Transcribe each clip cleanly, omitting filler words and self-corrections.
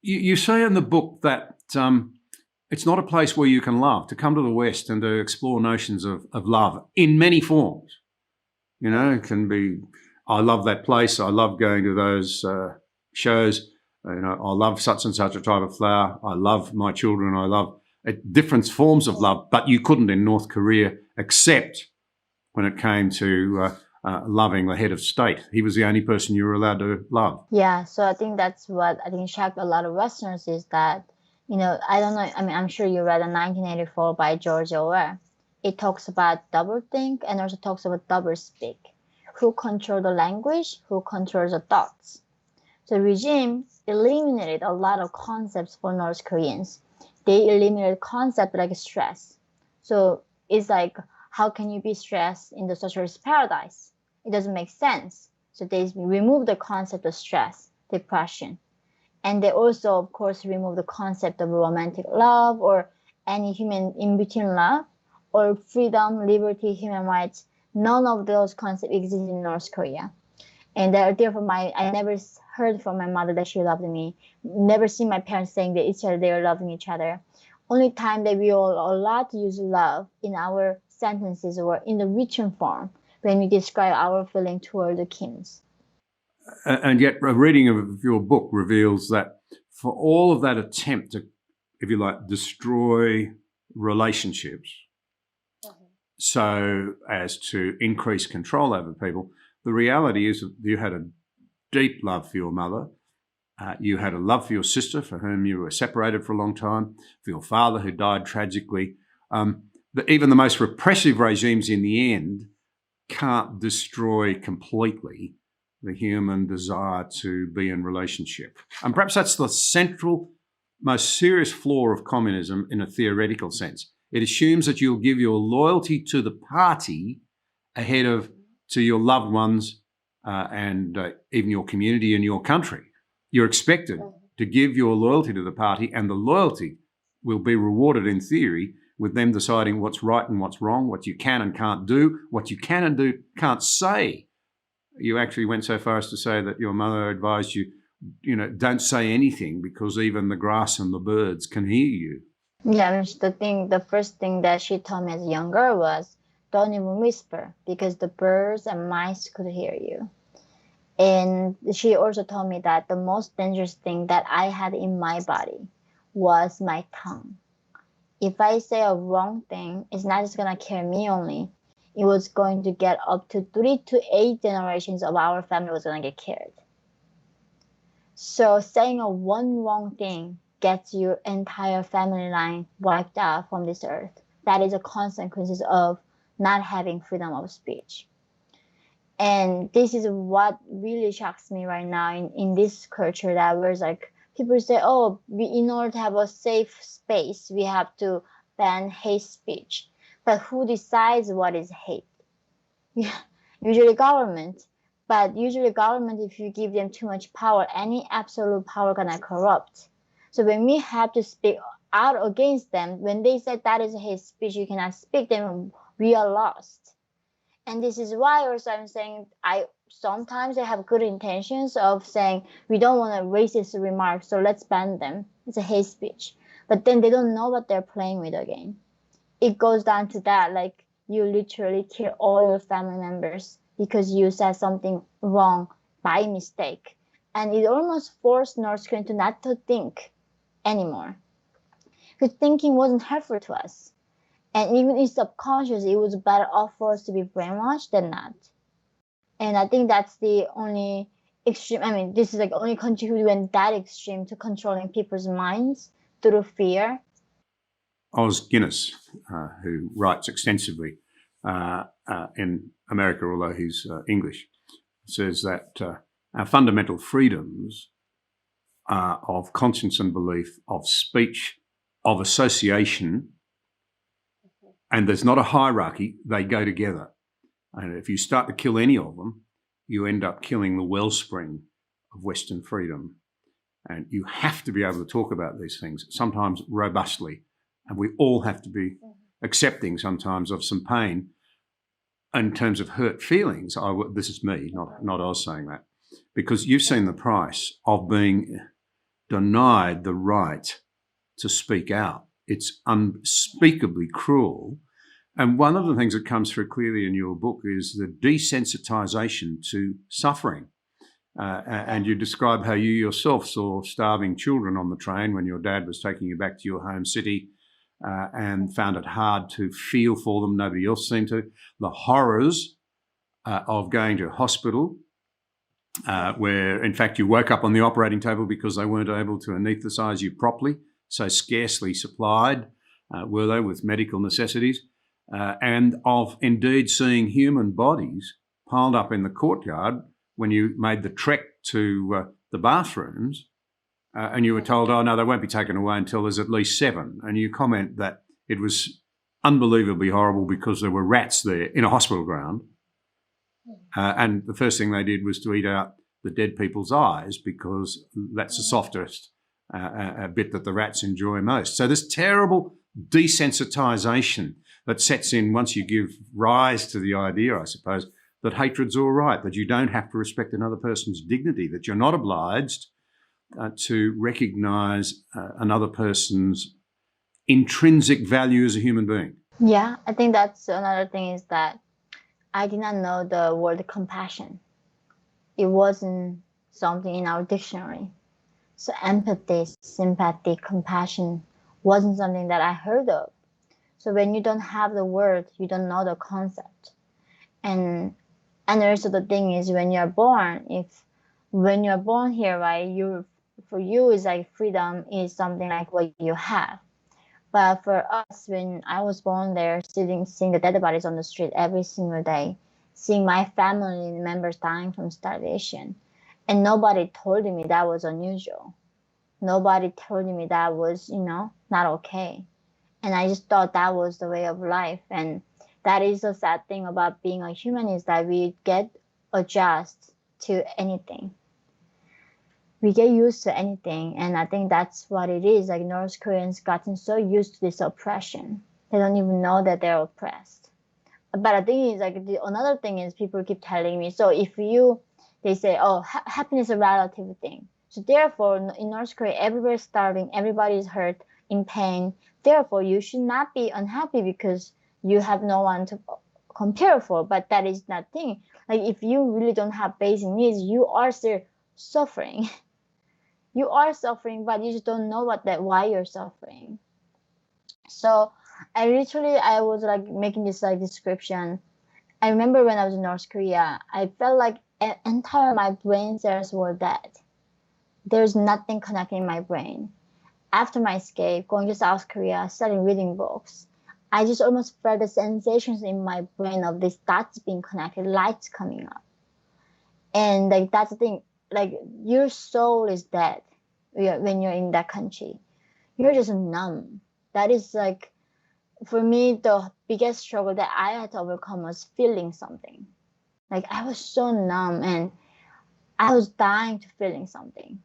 You say in the book that it's not a place where you can love, to come to the West and to explore notions of love in many forms. You know, it can be, I love that place. I love going to those shows. You know, I love such and such a type of flower. I love my children. I love different forms of love, but you couldn't in North Korea except when it came to loving the head of state. He was the only person you were allowed to love. Yeah, so I think that's what I think shocked a lot of Westerners is that, I don't know, I mean, I'm sure you read the 1984 by George Orwell. It talks about doublethink and also talks about doublespeak. Who control the language, who controls the thoughts. So regime eliminated a lot of concepts for North Koreans. They eliminated concepts like stress. So it's like, how can you be stressed in the socialist paradise? It doesn't make sense. So they remove the concept of stress, depression. And they also, of course, remove the concept of romantic love or any human in between love or freedom, liberty, human rights. None of those concepts exist in North Korea. And therefore, I never heard from my mother that she loved me. Never seen my parents saying that they are loving each other. Only time that we all allowed to use love in our sentences or in the written form when we describe our feeling toward the Kims. And yet a reading of your book reveals that for all of that attempt to, if you like, destroy relationships so as to increase control over people, the reality is that you had a deep love for your mother. You had a love for your sister, for whom you were separated for a long time, for your father, who died tragically. Even the most repressive regimes in the end can't destroy completely the human desire to be in relationship. And perhaps that's the central, most serious flaw of communism in a theoretical sense. It assumes that you'll give your loyalty to the party ahead of to your loved ones and even your community and your country. You're expected to give your loyalty to the party, and the loyalty will be rewarded in theory with them deciding what's right and what's wrong, what you can and can't do, what you can and can't say. You actually went so far as to say that your mother advised you, don't say anything because even the grass and the birds can hear you. Yeah, the first thing that she told me as a young girl was, don't even whisper because the birds and mice could hear you. And she also told me that the most dangerous thing that I had in my body was my tongue. If I say a wrong thing, it's not just going to kill me only. It was going to get up to 3 to 8 generations of our family was going to get killed. So saying a one wrong thing gets your entire family line wiped out from this earth. That is a consequence of not having freedom of speech. And this is what really shocks me right now in this culture, that where like people say, oh, in order to have a safe space, we have to ban hate speech. But who decides what is hate? Usually government. But usually government, if you give them too much power, any absolute power gonna corrupt. So when we have to speak out against them, when they say that is hate speech, you cannot speak, then we are lost. And this is why also I'm saying sometimes I have good intentions of saying we don't want a racist remark, so let's ban them. It's a hate speech. But then they don't know what they're playing with again. It goes down to that, like you literally kill all your family members because you said something wrong by mistake. And it almost forced North Koreans to not to think anymore. Because thinking wasn't helpful to us. And even in subconscious, it was better off for us to be brainwashed than not. And I think that's the only extreme. I mean, this is like only contribute when that extreme to controlling people's minds through fear. Os Guinness, who writes extensively in America, although he's English, says that our fundamental freedoms of conscience and belief, of speech, of association, and there's not a hierarchy, they go together. And if you start to kill any of them, you end up killing the wellspring of Western freedom. And you have to be able to talk about these things, sometimes robustly. And we all have to be accepting sometimes of some pain in terms of hurt feelings. This is me, not Oz saying that. Because you've seen the price of being denied the right to speak out. It's unspeakably cruel. And one of the things that comes through clearly in your book is the desensitization to suffering. And you describe how you yourself saw starving children on the train when your dad was taking you back to your home city, and found it hard to feel for them. Nobody else seemed to. The horrors of going to hospital, where in fact you woke up on the operating table because they weren't able to anaesthetise you properly, so scarcely supplied were they with medical necessities, and of indeed seeing human bodies piled up in the courtyard when you made the trek to the bathrooms, and you were told, oh no, they won't be taken away until there's at least 7. And you comment that it was unbelievably horrible because there were rats there in a hospital ground. And the first thing they did was to eat out the dead people's eyes because that's the softest bit that the rats enjoy most. So this terrible desensitisation that sets in once you give rise to the idea, I suppose, that hatred's all right, that you don't have to respect another person's dignity, that you're not obliged to recognise another person's intrinsic value as a human being. Yeah, I think that's another thing, is that I did not know the word compassion. It wasn't something in our dictionary. So empathy, sympathy, compassion wasn't something that I heard of. So when you don't have the word, you don't know the concept. And also the thing is, when you're born here, right, for you is like freedom is something like what you have. But for us, when I was born there, seeing the dead bodies on the street every single day, seeing my family members dying from starvation, and nobody told me that was unusual. Nobody told me that was, not okay. And I just thought that was the way of life. And that is the sad thing about being a human, is that we get adjust to anything. We get used to anything, and I think that's what it is. Like, North Koreans gotten so used to this oppression, they don't even know that they're oppressed. But the thing is, like, another thing is, people keep telling me, so they say, oh, happiness is a relative thing. So therefore, in North Korea, everybody's starving, everybody's hurt, in pain. Therefore, you should not be unhappy because you have no one to compare for. But that is not thing. Like, if you really don't have basic needs, you are still suffering. You are suffering, but you just don't know why you're suffering. So I was like making this like description. I remember when I was in North Korea, I felt like entire my brain cells were dead. There's nothing connecting my brain. After my escape, going to South Korea, starting reading books, I just almost felt the sensations in my brain of these dots being connected, lights coming up. And like, that's the thing. Like, your soul is dead when you're in that country. You're just numb. That is like, for me, the biggest struggle that I had to overcome was feeling something. Like, I was so numb and I was dying to feeling something.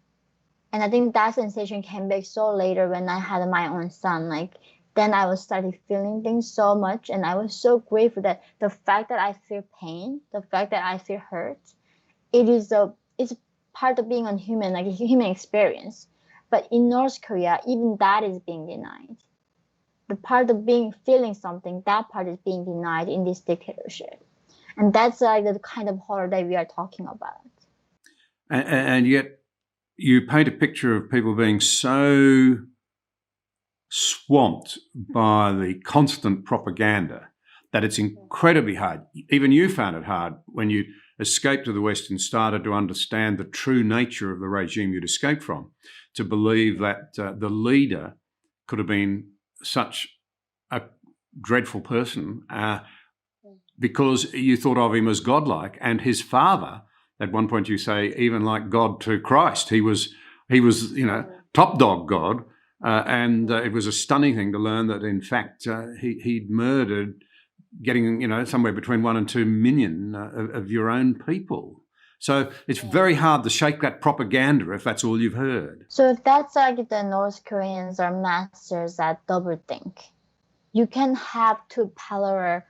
And I think that sensation came back so later when I had my own son. Like, then I was started feeling things so much, and I was so grateful that the fact that I feel pain, the fact that I feel hurt, it's part of being a human, like a human experience. But in North Korea, even that is being denied. The part of feeling something, that part is being denied in this dictatorship. And that's like the kind of horror that we are talking about. And yet you paint a picture of people being so swamped by the constant propaganda that it's incredibly hard. Even you found it hard when you escaped to the West and started to understand the true nature of the regime you'd escaped from, to believe that the leader could have been such a dreadful person because you thought of him as godlike, and his father, at one point you say, even like God to Christ. He was top dog God, and it was a stunning thing to learn that in fact he'd murdered, getting somewhere between 1 and 2 million of your own people. So it's very hard to shake that propaganda if that's all you've heard. So if that's like the North Koreans are masters at doublethink, you can have two parallel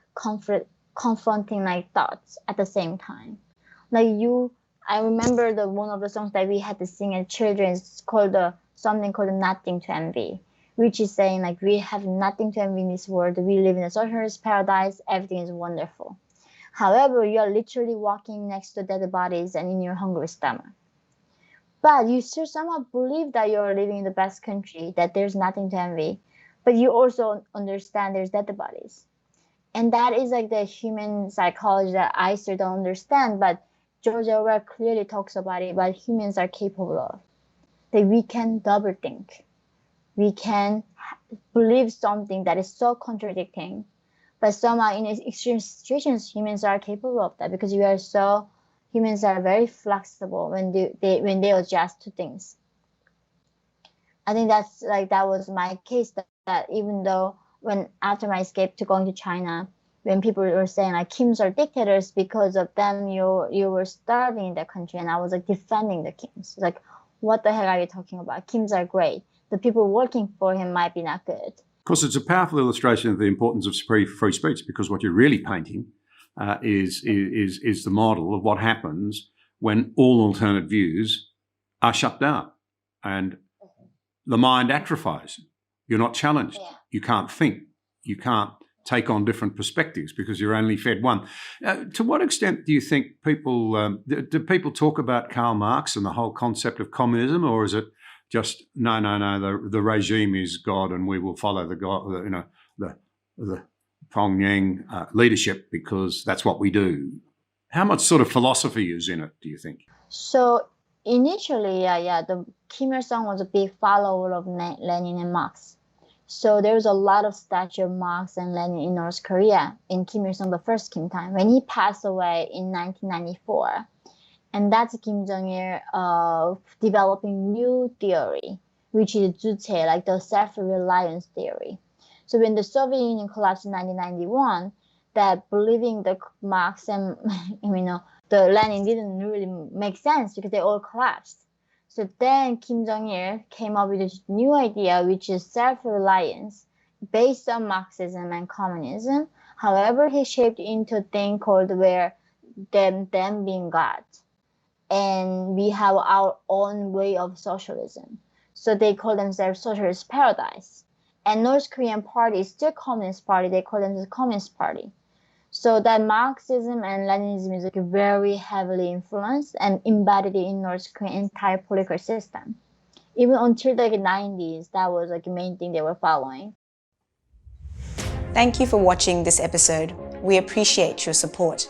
confronting like thoughts at the same time. Like I remember one of the songs that we had to sing at children's called the something called nothing to envy, which is saying like we have nothing to envy in this world. We live in a socialist paradise. Everything is wonderful. However, you are literally walking next to dead bodies and in your hungry stomach. But you still somehow believe that you're living in the best country, that there's nothing to envy. But you also understand there's dead bodies. And that is like the human psychology that I still don't understand. But George Orwell clearly talks about it, but humans are capable of. That we can double think. We can believe something that is so contradicting. But somehow in extreme situations, humans are capable of that because humans are very flexible when they adjust to things. I think that was my case that even though when after my escape to going to China, when people were saying like Kims are dictators, because of them you were starving in that country, and I was like defending the Kims. Like, what the heck are you talking about? Kims are great. The people working for him might be not good. Of course, it's a powerful illustration of the importance of free speech, because what you're really painting is the model of what happens when all alternate views are shut down and the mind atrophies. You're not challenged. Yeah. You can't think. You can't take on different perspectives because you're only fed one. To what extent do you think do people talk about Karl Marx and the whole concept of communism, or is it just no, the regime is God and we will follow the God, the Pyongyang leadership because that's what we do? How much sort of philosophy is in it, do you think? So initially, the Kim Il-sung was a big follower of Lenin and Marx. So there was a lot of statue of Marx and Lenin in North Korea in Kim Il-sung, the first Kim time, when he passed away in 1994. And that's Kim Jong-il developing new theory, which is Juche, like the self-reliance theory. So when the Soviet Union collapsed in 1991, that believing the Marx and the Lenin didn't really make sense because they all collapsed. So then Kim Jong-il came up with this new idea, which is self-reliance based on Marxism and communism. However, he shaped into a thing called where them being God. And we have our own way of socialism. So they call themselves socialist paradise. And North Korean party is still Communist Party. They call themselves Communist Party. So that Marxism and Leninism is like very heavily influenced and embedded in North Korean entire political system. Even until the 90s, that was like the main thing they were following. Thank you for watching this episode. We appreciate your support.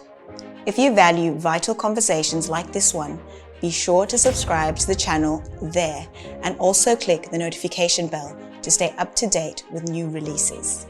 If you value vital conversations like this one, be sure to subscribe to the channel there and also click the notification bell to stay up to date with new releases.